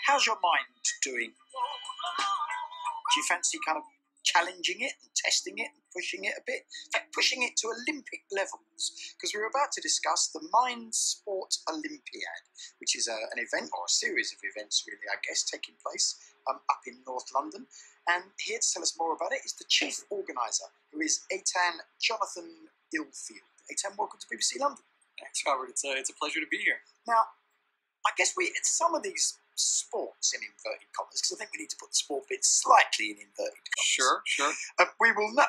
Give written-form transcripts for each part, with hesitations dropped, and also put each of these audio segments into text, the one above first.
How's your mind doing? Do you fancy kind of challenging it and testing it and pushing it a bit? In fact, pushing it to Olympic levels, because we're about to discuss the Mind Sport Olympiad, which is an event, or a series of events really, I guess, taking place up in North London. And here to tell us more about it is the chief organiser, who is Etan Ilfeld. Etan, welcome to BBC London. Thanks, Robert. It's a pleasure to be here. Now, I guess some of these sports in inverted commas, because I think we need to put the sport bit slightly in inverted commas. Sure.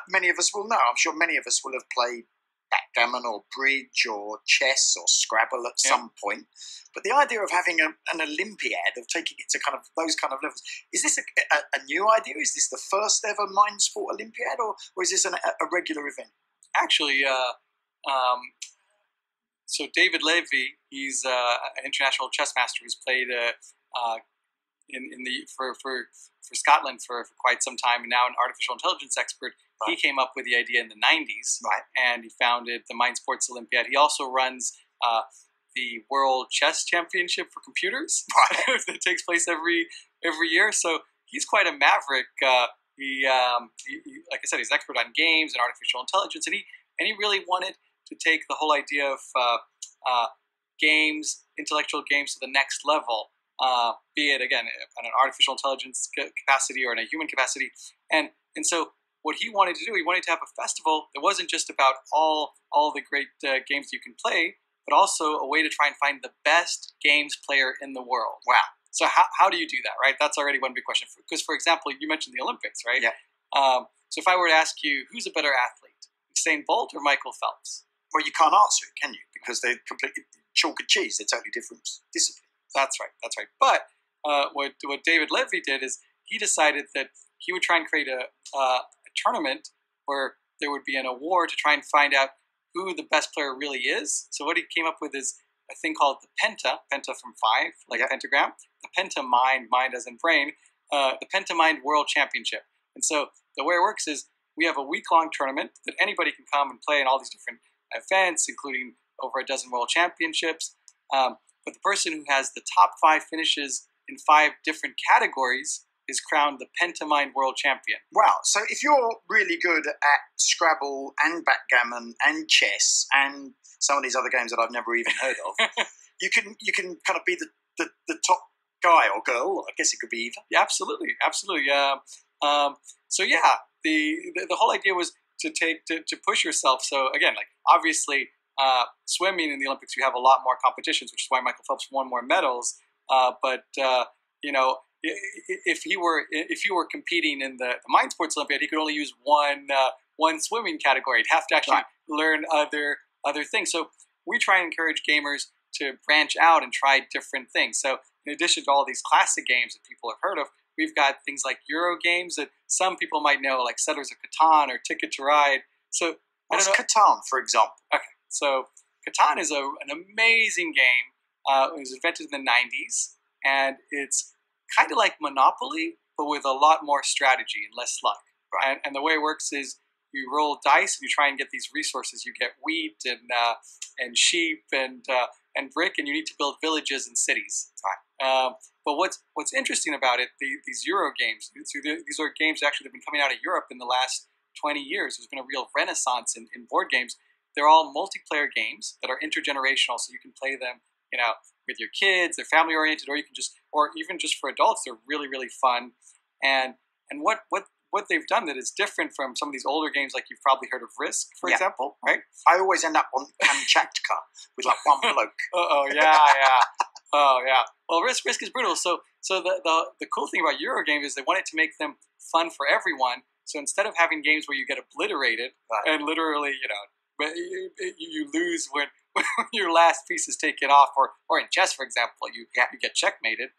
Many of us will know. I'm sure many of us will have played backgammon or bridge or chess or Scrabble at some point. But the idea of having an Olympiad, of taking it to kind of those kind of levels, is this a new idea? Is this the first ever Mind Sport Olympiad, or is this a regular event? Actually, so David Levy, he's an international chess master who's played for Scotland for quite some time, and now an artificial intelligence expert. Right. He came up with the idea in the 90s, right, and he founded the Mind Sports Olympiad. He also runs the World Chess Championship for computers, right, that takes place every year. So he's quite a maverick. He like I said, he's an expert on games and artificial intelligence, and he really wanted to take the whole idea of games, intellectual games, to the next level. Be it, again, on an artificial intelligence capacity or in a human capacity. And so what he wanted to do, he wanted to have a festival that wasn't just about all the great games you can play, but also a way to try and find the best games player in the world. Wow. So how do you do that, right? That's already one big question. Because, for example, you mentioned the Olympics, right? Yeah. So if I were to ask you, who's a better athlete, Usain Bolt or Michael Phelps? Well, you can't answer it, can you? Because they're completely chalk and cheese. They're totally different disciplines. That's right. But what David Levy did is he decided that he would try and create a tournament where there would be an award to try and find out who the best player really is. So what he came up with is a thing called the penta from 5, like a pentagram. The penta mind as in brain, the penta mind world championship. And so the way it works is we have a week-long tournament that anybody can come and play in all these different events, including over a dozen world championships. But the person who has the top 5 finishes in 5 different categories is crowned the Pentamind World Champion. Wow. So if you're really good at Scrabble and backgammon and chess and some of these other games that I've never even heard of, you can kind of be the top guy or girl. I guess it could be either. Yeah, absolutely. So yeah, the whole idea was to push yourself. So again, like obviously swimming in the Olympics, you have a lot more competitions, which is why Michael Phelps won more medals. But you know, if he were competing in the Mind Sports Olympiad, he could only use one swimming category. He'd have to actually learn other things. So we try and encourage gamers to branch out and try different things. So in addition to all these classic games that people have heard of, we've got things like Euro games that some people might know, like Settlers of Catan or Ticket to Ride. So what's Catan, for example? Okay, so Catan is an amazing game. It was invented in the 90s, and it's kind of like Monopoly, but with a lot more strategy and less luck. Right? And the way it works is you roll dice and you try and get these resources. You get wheat and sheep and brick, and you need to build villages and cities. Right. But what's interesting about it, these Euro games, these are games actually that have been coming out of Europe in the last 20 years. There's been a real renaissance in board games. They're all multiplayer games that are intergenerational, so you can play them, you know, with your kids. They're family oriented, or you can even just for adults. They're really, really fun. And what they've done that is different from some of these older games, like you've probably heard of Risk, for example, right? I always end up on Kamchatka with like one bloke. Oh yeah. Well, Risk is brutal. So the cool thing about Euro games is they wanted to make them fun for everyone. So instead of having games where you get obliterated and literally, you know, you lose when your last piece is taken off, or in chess, for example, you get checkmated.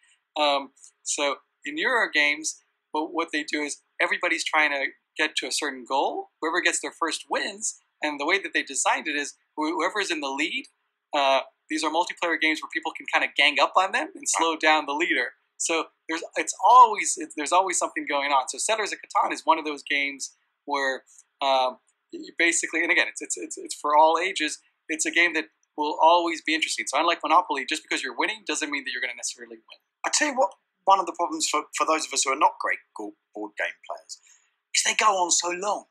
So in Euro games, what they do is everybody's trying to get to a certain goal. Whoever gets their first wins, and the way that they designed it is whoever's in the lead. These are multiplayer games where people can kind of gang up on them and slow down the leader. So there's always something going on. So Settlers of Catan is one of those games where you basically, and again, it's for all ages. It's a game that will always be interesting. So unlike Monopoly, just because you're winning doesn't mean that you're going to necessarily win. I tell you what one of the problems for those of us who are not great board game players is they go on so long.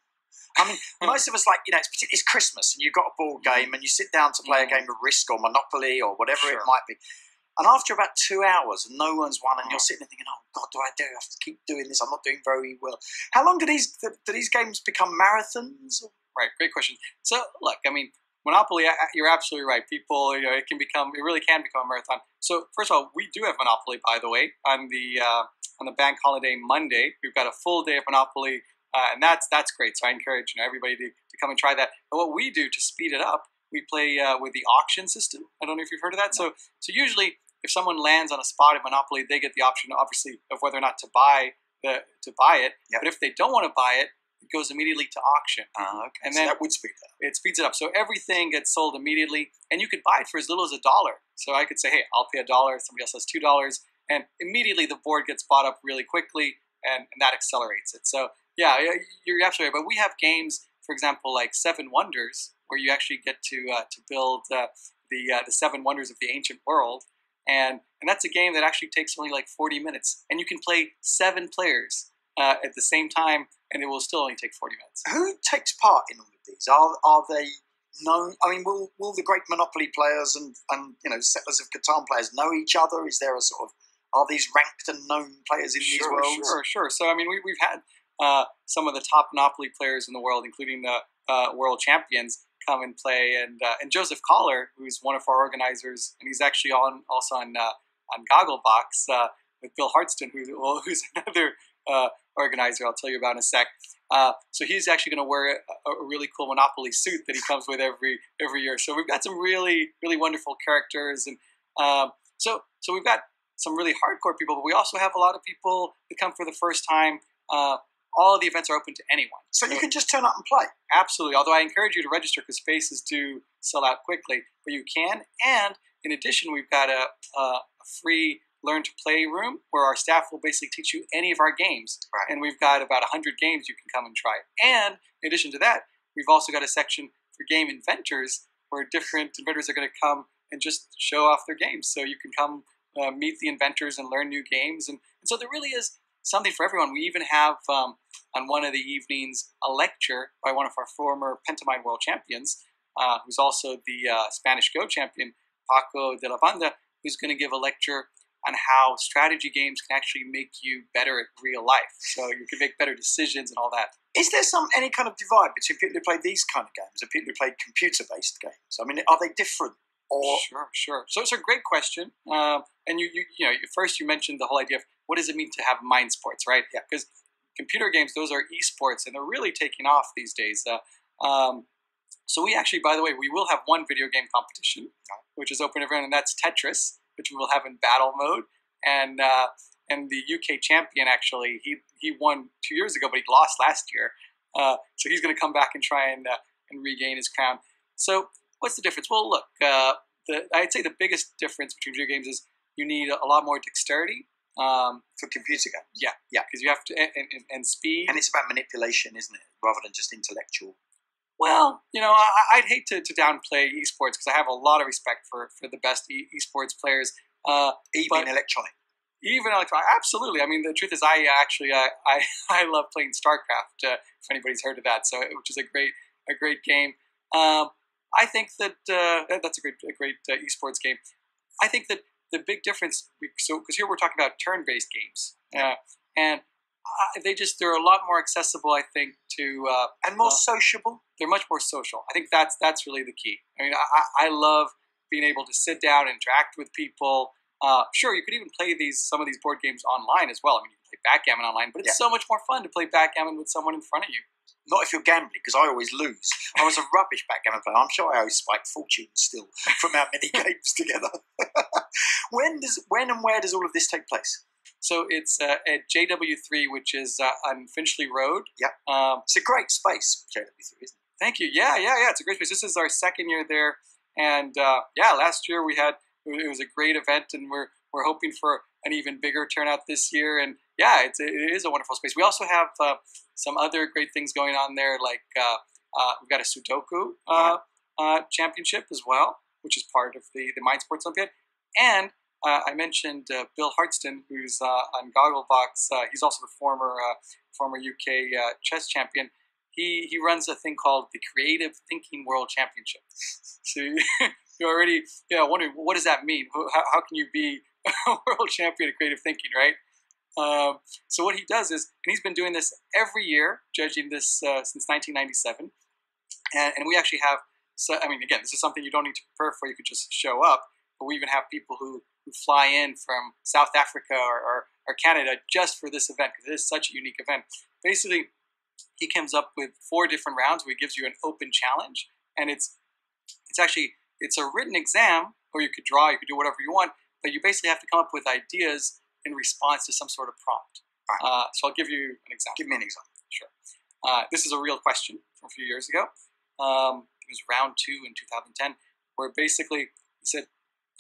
I mean, most of us it's Christmas and you've got a board game and you sit down to play a game of Risk or Monopoly or whatever it might be. And after about 2 hours and no one's won and you're sitting there thinking, oh God, do I have to keep doing this? I'm not doing very well. How long do these games become marathons? Right, great question. So look, I mean, Monopoly, you're absolutely right. People, it really can become a marathon. So first of all, we do have Monopoly, by the way, on the bank holiday Monday. We've got a full day of Monopoly, and that's great. So I encourage everybody to come and try that. But what we do to speed it up, we play with the auction system. I don't know if you've heard of that. So usually, if someone lands on a spot in Monopoly, they get the option, obviously, of whether or not to buy it. Yep. But if they don't want to buy it, it goes immediately to auction. Okay. And so then that would speed it up. It speeds it up. So everything gets sold immediately, and you could buy it for as little as $1. So I could say, hey, I'll pay $1. Somebody else says $2, and immediately the board gets bought up really quickly, and that accelerates it. So yeah, you're absolutely right. But we have games, for example, like Seven Wonders, where you actually get to build the 7 wonders of the ancient world. And that's a game that actually takes only like 40 minutes. And you can play 7 players at the same time, and it will still only take 40 minutes. Who takes part in all of these? Are they known? I mean, will the great Monopoly players and Settlers of Catan players know each other? Is there a sort of, are these ranked and known players in these worlds? Sure. So, I mean, we've had some of the top Monopoly players in the world, including the world champions, come and play, and Joseph Collar, who's one of our organizers, and he's actually also on Gogglebox with Bill Hartston, who's another organizer I'll tell you about in a sec. So he's actually going to wear a really cool Monopoly suit that he comes with every year. So we've got some really, really wonderful characters, and so we've got some really hardcore people, but we also have a lot of people that come for the first time. All of the events are open to anyone. So you can just turn up and play? Absolutely, although I encourage you to register because spaces do sell out quickly, but you can. And in addition, we've got a free Learn to Play room where our staff will basically teach you any of our games. Right. And we've got about 100 games you can come and try. And in addition to that, we've also got a section for game inventors where different inventors are going to come and just show off their games. So you can come meet the inventors and learn new games. And so there really is something for everyone. We even have on one of the evenings a lecture by one of our former Pentamine world champions, who's also the Spanish Go champion, Paco de la Banda, who's going to give a lecture on how strategy games can actually make you better at real life. So you can make better decisions and all that. Is there any kind of divide between people who play these kind of games and people who play computer-based games? I mean, are they different? Or Sure. So it's a great question. And you first you mentioned the whole idea of what does it mean to have mind sports, right? Yeah. Because computer games, those are eSports, and they're really taking off these days. So we actually, by the way, we will have one video game competition, which is open to everyone, and that's Tetris, which we will have in battle mode. And the UK champion, actually, he won 2 years ago, but he lost last year. So he's going to come back and try and regain his crown. So what's the difference? Well, look, I'd say the biggest difference between video games is you need a lot more dexterity. for computer games? Yeah, because you have to, and speed. And it's about manipulation, isn't it? Rather than just intellectual. Well, I'd hate to downplay esports because I have a lot of respect for the best esports players. Even electronic. Even electronic, absolutely. I mean, the truth is, I love playing StarCraft. If anybody's heard of that, which is a great game. I think that that's a great esports game. I think that the big difference, because here we're talking about turn-based games, and they're a lot more accessible, I think, to and more sociable. They're much more social. I think that's really the key. I mean, I love being able to sit down and interact with people. Sure, you could even play some of these board games online as well. I mean, you can play backgammon online, but it's so much more fun to play backgammon with someone in front of you. Not if you're gambling, because I always lose. I was a rubbish backgammon player. I'm sure I owe Spike fortunes still from our many games together. When and where does all of this take place? So it's at JW3, which is on Finchley Road. Yeah, it's a great space, JW3, isn't it? Thank you. Yeah. It's a great space. This is our second year there, and last year it was a great event, and we're hoping for an even bigger turnout this year. And it is a wonderful space. We also have some other great things going on there, like we've got a Sudoku championship as well, which is part of the Mind Sports Olympiad, and I mentioned Bill Hartston, who's on Gogglebox. He's also the former UK chess champion. He runs a thing called the Creative Thinking World Championship. So you're already wondering, what does that mean? How can you be a world champion of creative thinking, right? So what he does is, and he's been doing this every year, judging this since 1997. And we actually have, so I mean, again, this is something you don't need to prepare for. You could just show up. But we even have people who fly in from South Africa or Canada just for this event, because it is such a unique event. Basically, he comes up with 4 different rounds where he gives you an open challenge. And it's a written exam, or you could draw, you could do whatever you want, but you basically have to come up with ideas in response to some sort of prompt. Right. So I'll give you an example. Give me an example. Sure. This is a real question from a few years ago. It was round 2 in 2010, where basically he said,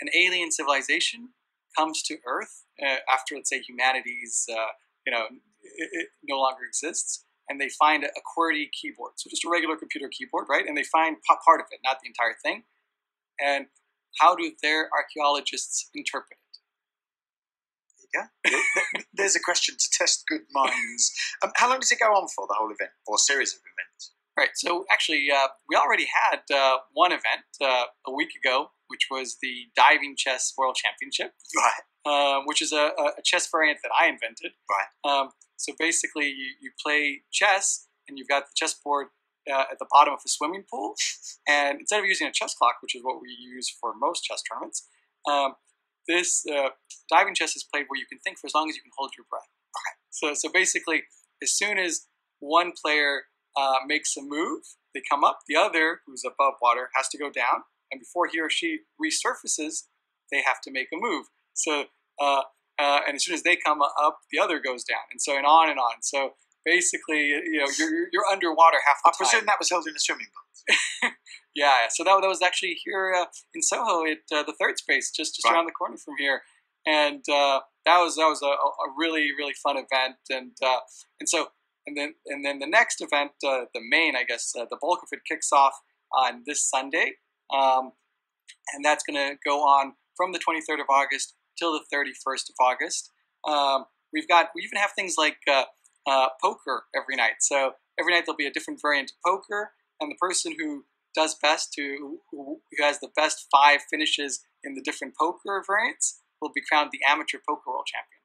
an alien civilization comes to Earth after, let's say, humanity's, it no longer exists, and they find a QWERTY keyboard, so just a regular computer keyboard, right? And they find part of it, not the entire thing. And how do their archaeologists interpret it? There you go. There's a question to test good minds. How long does it go on for, the whole event, or series of events? Right. So actually, we already had one event a week ago, which was the Diving Chess World Championship. Right. Which is a chess variant that I invented. Right. So basically, you play chess, and you've got the chessboard at the bottom of a swimming pool. And instead of using a chess clock, which is what we use for most chess tournaments, this diving chess is played where you can think for as long as you can hold your breath. Okay. So basically, as soon as one player makes a move, they come up. The other, who's above water, has to go down. And before he or she resurfaces, they have to make a move. So, and as soon as they come up, the other goes down, and so on and on. So basically, you're underwater half the time. I presume that was held in a swimming pool. Yeah. So that was actually here in Soho at the Third Space, just right around the corner from here, and that was a really, really fun event, and then the next event, the main, I guess, the bulk of it kicks off on this Sunday, and that's going to go on from the 23rd of August till the 31st of August. We even have things like poker every night. So every night there'll be a different variant of poker, and the person who does best, who has the best 5 finishes in the different poker variants, will be crowned the Amateur Poker World Champion.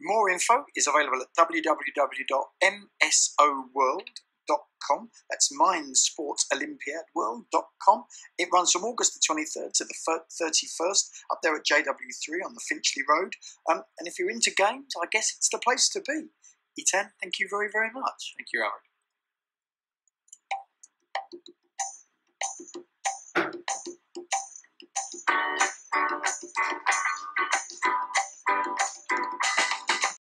More info is available at www.msoworld.com. That's mindsportsolympiadworld.com. It runs from August the 23rd to the 31st up there at JW3 on the Finchley Road. And if you're into games, I guess it's the place to be. Etan, thank you very, very much. Thank you, Robert.